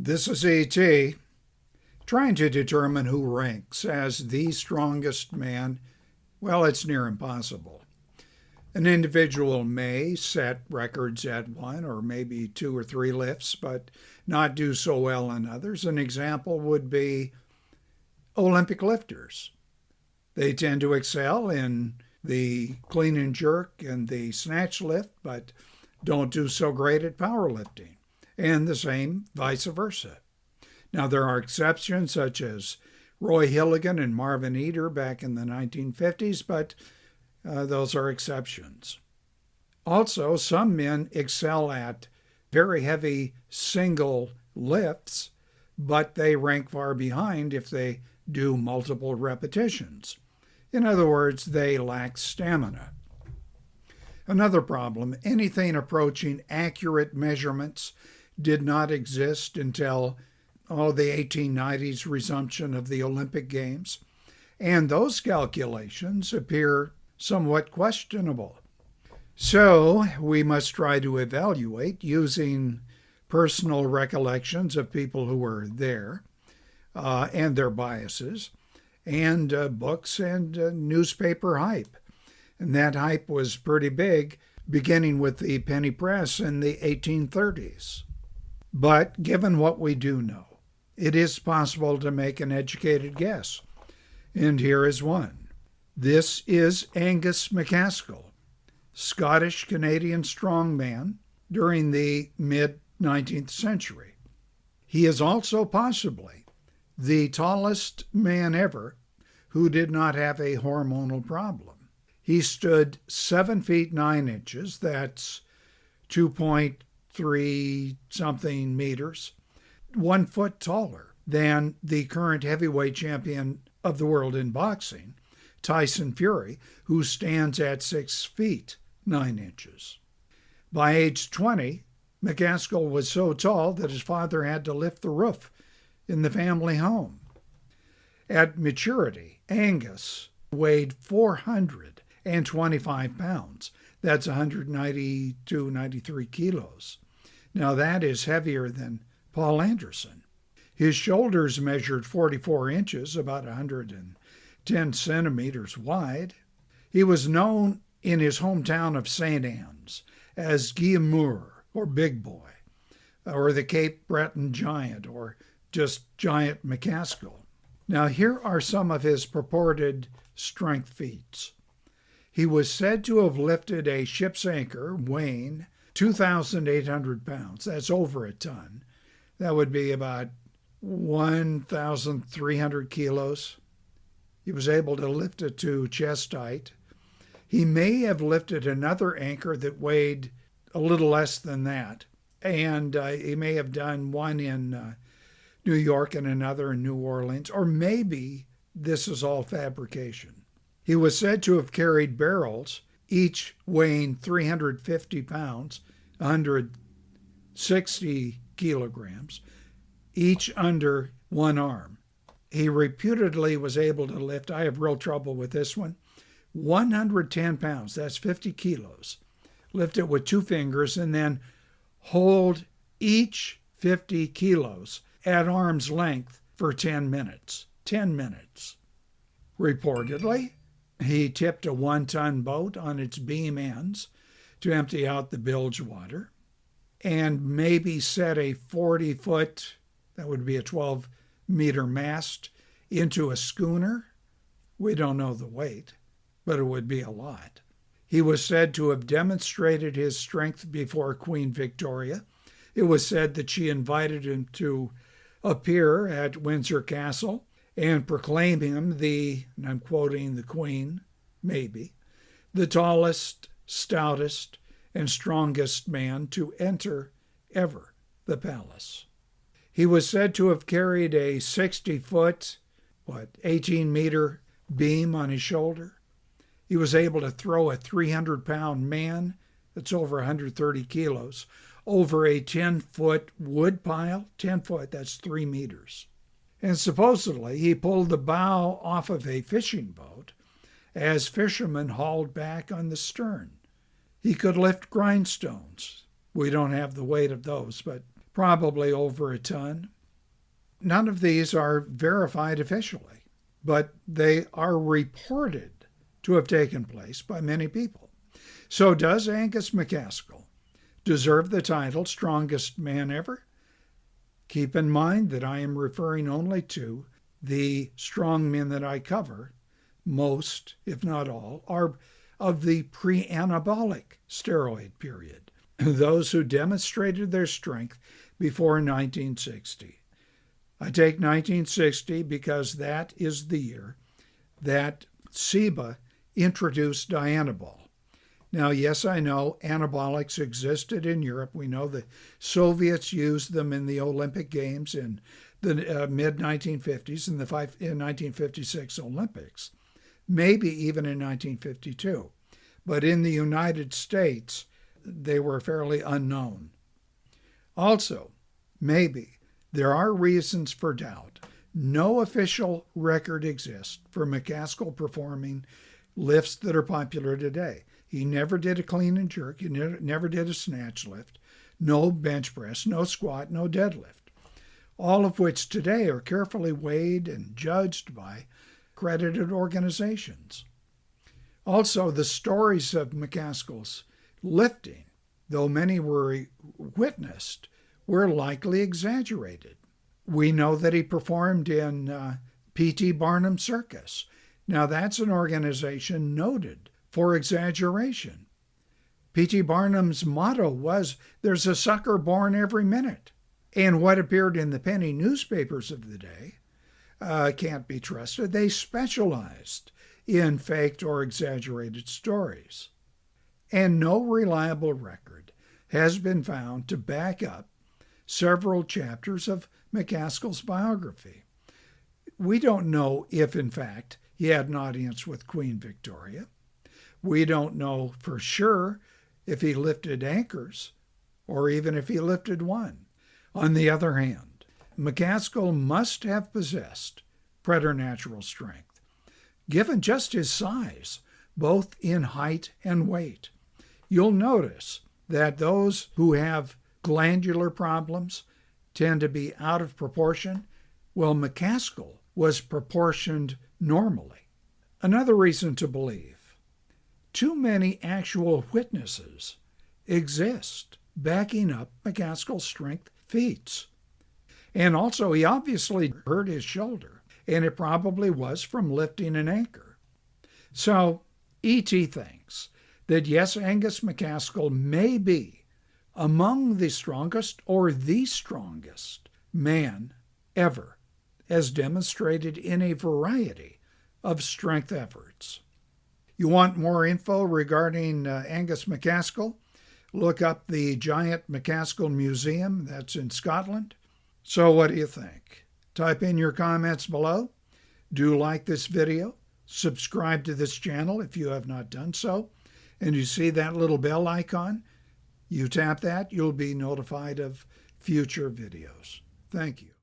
This is E.T. trying to determine who ranks as the strongest man. Well, it's near impossible. An individual may set records at one or maybe two or three lifts, but not do so well in others. An example would be Olympic lifters. They tend to excel in the clean and jerk and the snatch lift, but don't do so great at powerlifting. And the same vice versa. Now, there are exceptions such as Roy Hilligan and Marvin Eder back in the 1950s, but those are exceptions. Also, some men excel at very heavy single lifts, but they rank far behind if they do multiple repetitions. In other words, they lack stamina. Another problem, anything approaching accurate measurements did not exist until the 1890s resumption of the Olympic Games, and those calculations appear somewhat questionable. So we must try to evaluate using personal recollections of people who were there and their biases, and books and newspaper hype. And that hype was pretty big, beginning with the penny press in the 1830s. But given what we do know, it is possible to make an educated guess. And here is one. This is Angus Macaskill, Scottish-Canadian strongman during the mid-19th century. He is also possibly the tallest man ever who did not have a hormonal problem. He stood 7 feet 9 inches, that's 2.3 something meters, 1 foot taller than the current heavyweight champion of the world in boxing, Tyson Fury, who stands at 6 feet 9 inches. By age 20, McCaskill was so tall that his father had to lift the roof in the family home. At maturity, Angus weighed 425 pounds. That's 192, 93 kilos. Now that is heavier than Paul Anderson. His shoulders measured 44 inches, about 110 centimeters wide. He was known in his hometown of St. Anne's as Guillemur, or Big Boy, or the Cape Breton Giant, or just Giant McCaskill. Now here are some of his purported strength feats. He was said to have lifted a ship's anchor weighing 2,800 pounds. That's over a ton. That would be about 1,300 kilos. He was able to lift it to chest height. He may have lifted another anchor that weighed a little less than that. And he may have done one in New York and another in New Orleans. Or maybe this is all fabrication. He was said to have carried barrels, each weighing 350 pounds, 160 kilograms, each under one arm. He reputedly was able to lift, I have real trouble with this one, 110 pounds, that's 50 kilos. Lift it with 2 fingers and then hold each 50 kilos at arm's length for 10 minutes. 10 minutes. Reportedly, he tipped a 1-ton boat on its beam ends to empty out the bilge water, and maybe set a 40-foot, that would be a 12-meter mast, into a schooner. We don't know the weight, but it would be a lot. He was said to have demonstrated his strength before Queen Victoria. It was said that she invited him to appear at Windsor Castle and proclaim him the, and I'm quoting the Queen, maybe, the tallest, stoutest, and strongest man to enter ever the palace. He was said to have carried a 60-foot, 18-meter beam on his shoulder. He was able to throw a 300-pound man, that's over 130 kilos, over a 10-foot wood pile. 10 foot, that's 3 meters. And supposedly he pulled the bow off of a fishing boat as fishermen hauled back on the stern. He could lift grindstones. We don't have the weight of those, but probably over a ton. none of these are verified officially, but they are reported to have taken place by many people. So does Angus Macaskill deserve the title strongest man ever? Keep in mind that I am referring only to the strong men that I cover. Most, if not all, are of the pre-anabolic steroid period, those who demonstrated their strength before 1960. I take 1960 because that is the year that SIBA introduced Dianabol. Now, yes, I know anabolics existed in Europe. We know the Soviets used them in the Olympic Games in the mid-1950s and the 1956 Olympics, maybe even in 1952. But in the United States, they were fairly unknown. Also, maybe there are reasons for doubt. No official record exists for McCaskill performing lifts that are popular today. He never did a clean and jerk. He never did a snatch lift. No bench press, no squat, no deadlift. All of which today are carefully weighed and judged by accredited organizations. Also, the stories of McCaskill's lifting, though many were witnessed, were likely exaggerated. We know that he performed in P.T. Barnum's circus. Now, that's an organization noted for exaggeration. P.T. Barnum's motto was, "There's a sucker born every minute." And what appeared in the penny newspapers of the day can't be trusted. They specialized in faked or exaggerated stories. And no reliable record has been found to back up several chapters of McCaskill's biography. We don't know if, in fact, he had an audience with Queen Victoria. We don't know for sure if he lifted anchors or even if he lifted one. On the other hand, McCaskill must have possessed preternatural strength, given just his size, both in height and weight. You'll notice that those who have glandular problems tend to be out of proportion. Well, McCaskill was proportioned normally. Another reason to believe: too many actual witnesses exist backing up McCaskill's strength feats. And also, he obviously hurt his shoulder, and it probably was from lifting an anchor. So, E.T. thinks that yes, Angus Macaskill may be among the strongest or the strongest man ever, as demonstrated in a variety of strength efforts. You want more info regarding Angus Macaskill? Look up the Giant McCaskill Museum. That's in Scotland. So what do you think? Type in your comments below. Do like this video. Subscribe to this channel if you have not done so. And you see that little bell icon? You tap that, you'll be notified of future videos. Thank you.